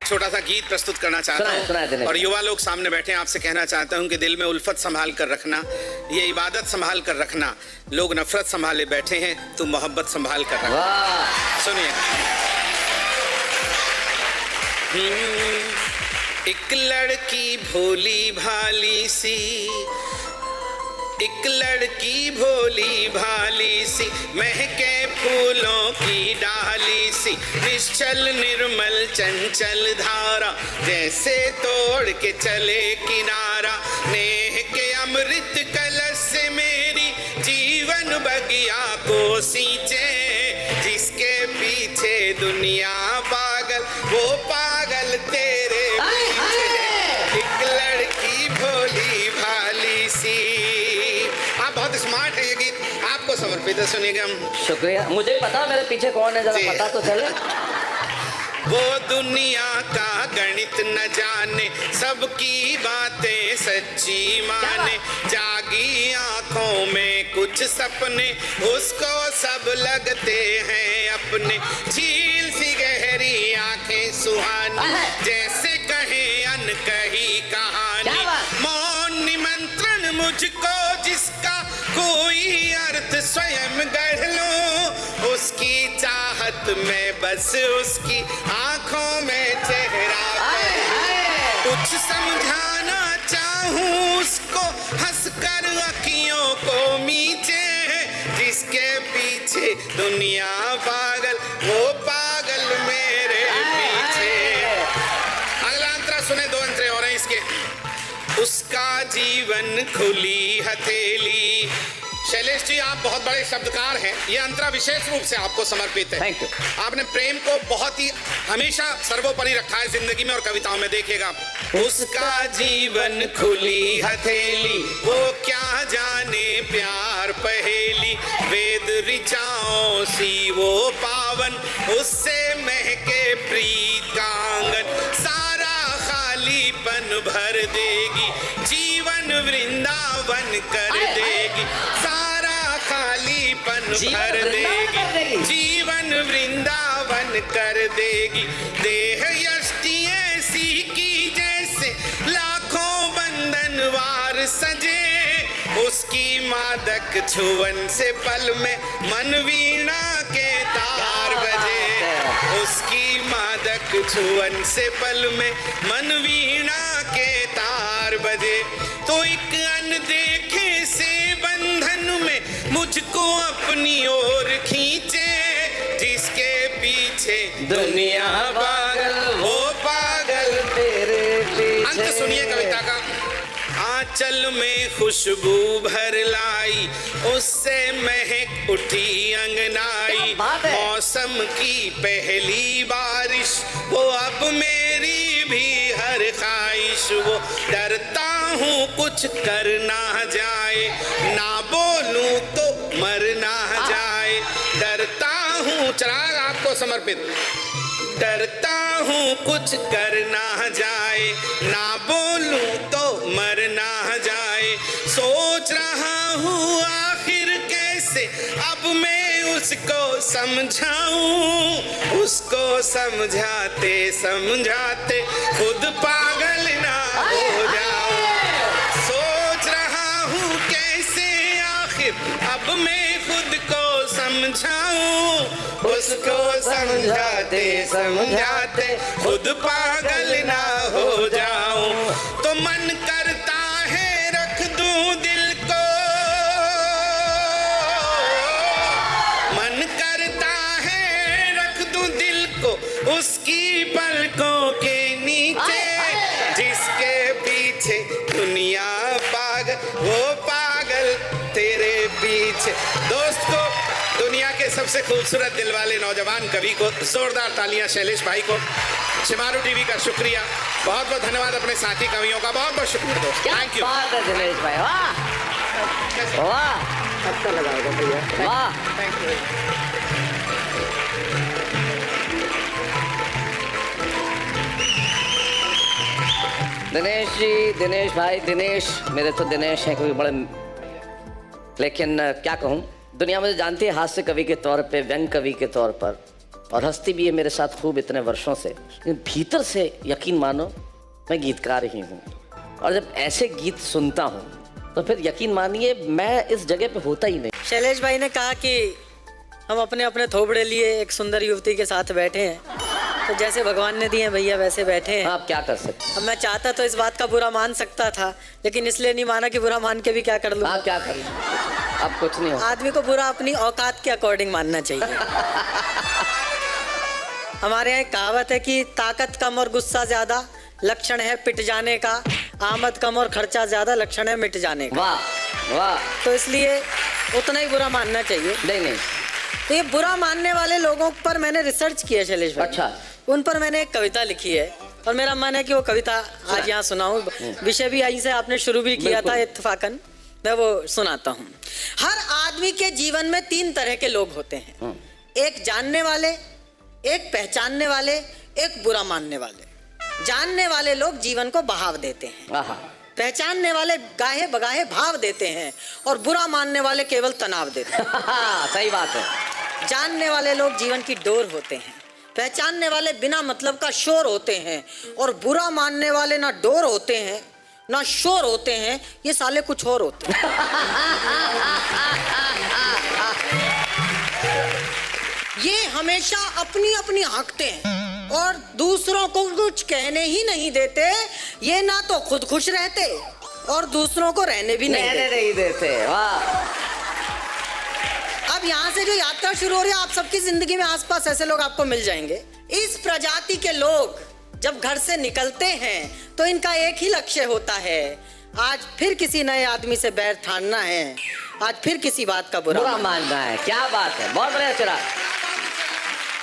छोटा सा गीत प्रस्तुत करना चाहता हूँ और युवा लोग सामने बैठे हैं, आपसे कहना चाहता हूँ कि दिल में उल्फत संभाल कर रखना, ये इबादत संभाल कर रखना। लोग नफरत संभाले बैठे हैं, तू मोहब्बत संभाल कर रखना। सुनिए। एक लड़की भोली भाली सी, एक लड़की भोली भाली सी, महके फूलों की डाली सी, निश्चल निर्मल चंचल धारा, जैसे तोड़ के चले किनारा, नेह के अमृत कलश से मेरी जीवन बगिया को सींचे, जिसके पीछे दुनिया पागल, वो पागल तेरे पीछे। एक लड़की भोली भाली सी। आप बहुत स्मार्ट है, ये गीत आपको समर्पित है, सुनिएगा। शुक्रिया। मुझे पता मेरे पीछे कौन है, जरा पता तो चले। वो दुनिया का गणित न जाने, सबकी बातें सच्ची माने, जागी आंखों में कुछ सपने, उसको सब लगते हैं अपने, झील सी गहरी आंखें सुहानी, जैसे कहे अनकही कहानी, मौन निमंत्रण मुझको जिसका कोई अर्थ स्वयं गढ़ लूं, उसकी चाहत में बस उसकी आंखों में चेहरा कुछ समझाना चाहूं उसको, हंसकर अखियों को मीचे, जिसके पीछे दुनिया पागल, वो पागल मेरे पीछे। अगला अंतरा सुने, दो अंतरे और हैं इसके। उसका जीवन खुली हथेली। शैलेश जी, आप बहुत बड़े शब्दकार हैं, ये अंतरा विशेष रूप से आपको समर्पित है। Thank you. आपने प्रेम को बहुत ही हमेशा सर्वोपरि रखा है जिंदगी में और कविताओं में, देखिएगा। उसका जीवन खुली हथेली, वो क्या जाने प्यार पहेली, वेद ऋचाओं सी वो पावन, उससे महके प्रीत का आंगन, सारा खालीपन भर देगी, जीवन वृंदावन कर देगी, सारा खालीपन भर देगी, जीवन वृंदावन कर देगी, देह यष्टि ऐसी की जैसे लाखों बंधनवार सजे, उसकी मादक छुवन से पल में मन वीणा के तार बजे, उसकी मादक छुवन से पल में मन वीणा के तार बजे, तो एक अनदेखे से बंधन में मुझको अपनी ओर खींचे, जिसके पीछे दुनिया पागल, वो पागल तेरे पीछे। अंत सुनिए कविता का। आंचल में खुशबू भर लाई, उससे महक उठी अंगनाई, मौसम की पहली बारिश, वो अब मेरी भी हर ख्वाहिश, वो डरता हूँ कुछ कर ना जाए, ना बोलूं तो मर ना जाए, डरता हूँ, चिराग आपको समर्पित, डरता हूँ कुछ कर ना जाए, ना बोलूं तो मर ना जाए, सोच रहा हूँ आखिर कैसे अब मैं उसको समझाऊं, उसको समझाते समझाते खुद पागल ना हो जाऊं, सोच रहा हूँ कैसे आखिर अब मैं खुद को समझाऊं, उसको समझाते समझाते खुद पागल ना हो जाऊं, तो मन करता है रख दूं दिल को, मन करता है रख दूं दिल को उसकी पलकों के नीचे, जिसके पीछे दुनिया पागल, वो पागल तेरे पीछे। दोस्त को, दुनिया के सबसे खूबसूरत दिल वाले नौजवान कवि को जोरदार तालियां शैलेश भाई को, शिमारू टीवी का शुक्रिया, बहुत बहुत धन्यवाद अपने साथी कवियों का, बहुत बहुत शुक्रिया दोस्त, थैंक यू। दिनेश भाई, वाह वाह, अच्छा लगा भैया, वाह, थैंक यू। दिनेश जी, दिनेश भाई, दिनेश मेरे तो दिनेश हैं कोई बड़े, लेकिन क्या कहूँ, दुनिया मुझे जानती है हास्य कवि के तौर पे, व्यंग कवि के तौर पर, और हंसती भी है मेरे साथ खूब इतने वर्षों से, लेकिन भीतर से यकीन मानो मैं गीतकार ही हूँ। और जब ऐसे गीत सुनता हूँ तो फिर यकीन मानिए मैं इस जगह पे होता ही नहीं। शैलेश भाई ने कहा कि हम अपने अपने थोबड़े लिए एक सुंदर युवती के साथ बैठे हैं, तो जैसे भगवान ने दिए हैं भैया वैसे बैठे हैं। आप क्या कर सकते? अब मैं चाहता तो इस बात का बुरा मान सकता था, लेकिन इसलिए नहीं माना कि बुरा मान के भी क्या कर लूं। हाँ क्या कर, अब कुछ नहीं हो। आदमी को बुरा अपनी औकात के अकॉर्डिंग मानना चाहिए। हमारे यहाँ एक कहावत है कि ताकत कम और गुस्सा ज्यादा लक्षण है पिट जाने का, आमद कम और खर्चा ज्यादा लक्षण है मिट जाने का। वाह वाह। तो इसलिए उतना ही बुरा मानना चाहिए। नहीं तो ये बुरा मानने वाले लोगों पर मैंने रिसर्च किया शैलेश भाई। अच्छा। उन पर मैंने एक कविता लिखी है और मेरा मन है कि वो कविता आज यहाँ सुनाऊं। विषय भी यहीं से आपने शुरू भी किया था इत्तेफाकन, मैं वो सुनाता हूँ। हर आदमी के जीवन में 3 तरह के लोग होते हैं, एक जानने वाले, एक पहचानने वाले, एक बुरा मानने वाले। जानने वाले लोग जीवन को बहाव देते हैं, पहचानने वाले गाहे बगाहे भाव देते हैं और बुरा मानने वाले केवल तनाव देते हैं। सही बात है। जानने वाले लोग जीवन की डोर होते हैं, पहचानने वाले बिना मतलब का शोर होते हैं और बुरा मानने वाले ना डोर होते हैं ना शोर होते हैं, ये साले कुछ और होते हैं। ये हमेशा अपनी अपनी हाँकते हैं और दूसरों को कुछ कहने ही नहीं देते। ये ना तो खुद खुश रहते और दूसरों को रहने भी नहीं देते। वाह। अब यहाँ से जो यात्रा शुरू हो रही है, आप सबकी जिंदगी में आसपास ऐसे लोग आपको मिल जाएंगे। इस प्रजाति के लोग जब घर से निकलते हैं तो इनका एक ही लक्ष्य होता है, आज फिर किसी नए आदमी से बैर ठानना है, आज फिर किसी बात का बुरा मानना है। क्या बात है, बहुत बढ़िया चला।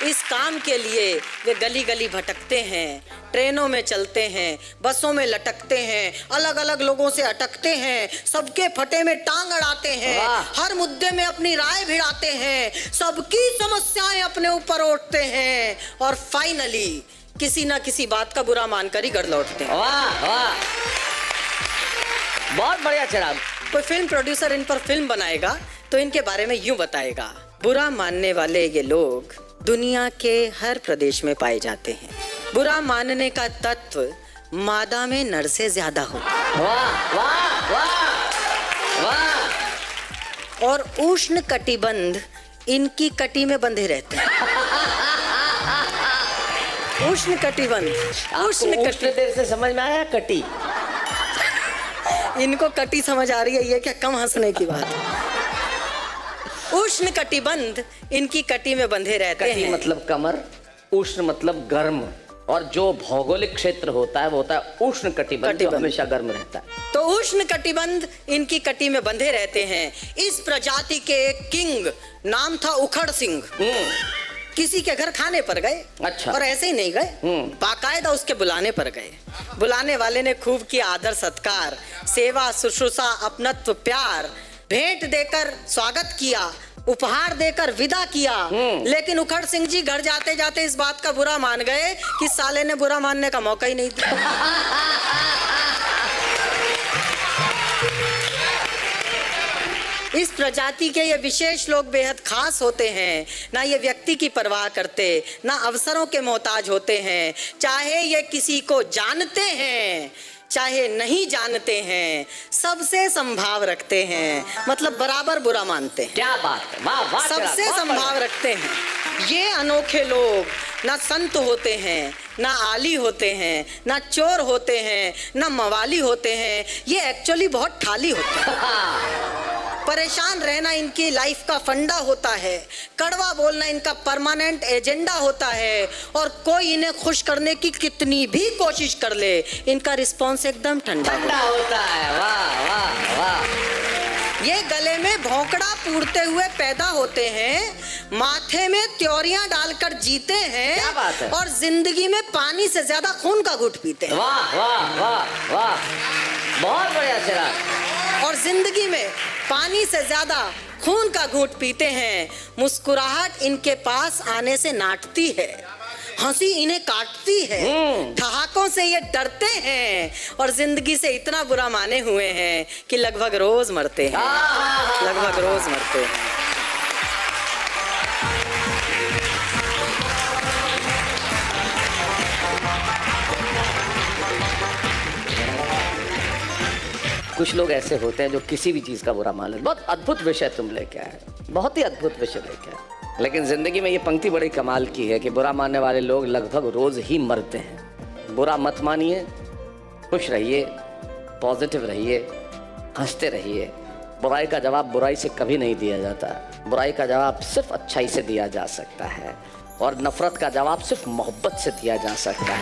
इस काम के लिए वे गली गली भटकते हैं, ट्रेनों में चलते हैं, बसों में लटकते हैं, अलग अलग लोगों से अटकते हैं, सबके फटे में टांग अड़ाते हैं, हर मुद्दे में अपनी राय भिड़ाते हैं, सबकी समस्याएं अपने ऊपर ओढ़ते हैं और फाइनली किसी ना किसी बात का बुरा मानकर ही घर लौटते हैं। वाह वाह, बहुत बढ़िया चला। कोई फिल्म प्रोड्यूसर इन पर फिल्म बनाएगा तो इनके बारे में यूं बताएगा, बुरा मानने वाले ये लोग दुनिया के हर प्रदेश में पाए जाते हैं। बुरा मानने का तत्व मादा में नर से ज्यादा होता है। वाह वाह वाह वाह। और उष्ण कटिबंध इनकी कटी में बंधे रहते हैं। उष्ण कटिबंध, उष्ण देर से समझ में आया कटी? इनको कटी समझ आ रही है, ये क्या कम हंसने की बात है। उष्ण कटिबंध इनकी कटी में बंधे रहते हैं। मतलब कमर, उष्ण मतलब गर्म, और जो भौगोलिक क्षेत्र होता है वो होता है उष्ण कटिबंध, जो हमेशा गर्म रहता है। तो उष्ण कटिबंध इनकी कटी में बंधे रहते हैं। इस प्रजाति के एक किंग नाम था उखड़ सिंह, किसी के घर खाने पर गए। अच्छा। और ऐसे ही नहीं गए, बाकायदा उसके बुलाने पर गए। बुलाने वाले ने खूब किया आदर सत्कार, सेवा शुश्रूषा अपनत्व प्यार, भेंट देकर स्वागत किया, उपहार देकर विदा किया। लेकिन उखड़ सिंह जी घर जाते जाते इस बात का बुरा मान गए कि साले ने बुरा मानने का मौका ही नहीं दिया। इस प्रजाति के ये विशेष लोग बेहद खास होते हैं, ना ये व्यक्ति की परवाह करते, ना अवसरों के मोहताज होते हैं। चाहे ये किसी को जानते हैं चाहे नहीं जानते हैं, सबसे संभाव रखते हैं, मतलब बराबर बुरा मानते हैं। क्या बात है, वाह वाह। सबसे संभाव रखते हैं। ये अनोखे लोग ना संत होते हैं, ना आली होते हैं, ना चोर होते हैं, ना मवाली होते हैं, ये एक्चुअली बहुत ठाली होते हैं। परेशान रहना इनकी लाइफ का फंडा होता है, कड़वा बोलना इनका परमानेंट एजेंडा होता है, और कोई इन्हें खुश करने की कितनी भी कोशिश कर ले, इनका रिस्पॉन्स एकदम ठंडा होता है। वाह वाह वाह। ये गले में भौंकड़ा पूरते हुए पैदा होते हैं, माथे में त्योरियां डालकर जीते हैं। क्या बात है। और जिंदगी में पानी से ज्यादा खून का घूंट पीते हैं। वाह वाह वाह वाह, बहुत बढ़िया चला। और जिंदगी में पानी से ज्यादा खून का घूंट पीते हैं। मुस्कुराहट इनके पास आने से नाटती है, हंसी इन्हें काटती है, ठहाकों से ये डरते हैं, और जिंदगी से इतना बुरा माने हुए हैं कि लगभग रोज मरते हैं, लगभग रोज मरते हैं। कुछ लोग ऐसे होते हैं जो किसी भी चीज़ का बुरा मान लेते। बहुत अद्भुत विषय तुम लेके आए, बहुत ही अद्भुत विषय लेके आए। लेकिन ज़िंदगी में ये पंक्ति बड़ी कमाल की है कि बुरा मानने वाले लोग लगभग रोज़ ही मरते हैं। बुरा मत मानिए, खुश रहिए, पॉजिटिव रहिए, हंसते रहिए। बुराई का जवाब बुराई से कभी नहीं दिया जाता। बुराई का जवाब सिर्फ अच्छाई से दिया जा सकता है और नफरत का जवाब सिर्फ मोहब्बत से दिया जा सकता है।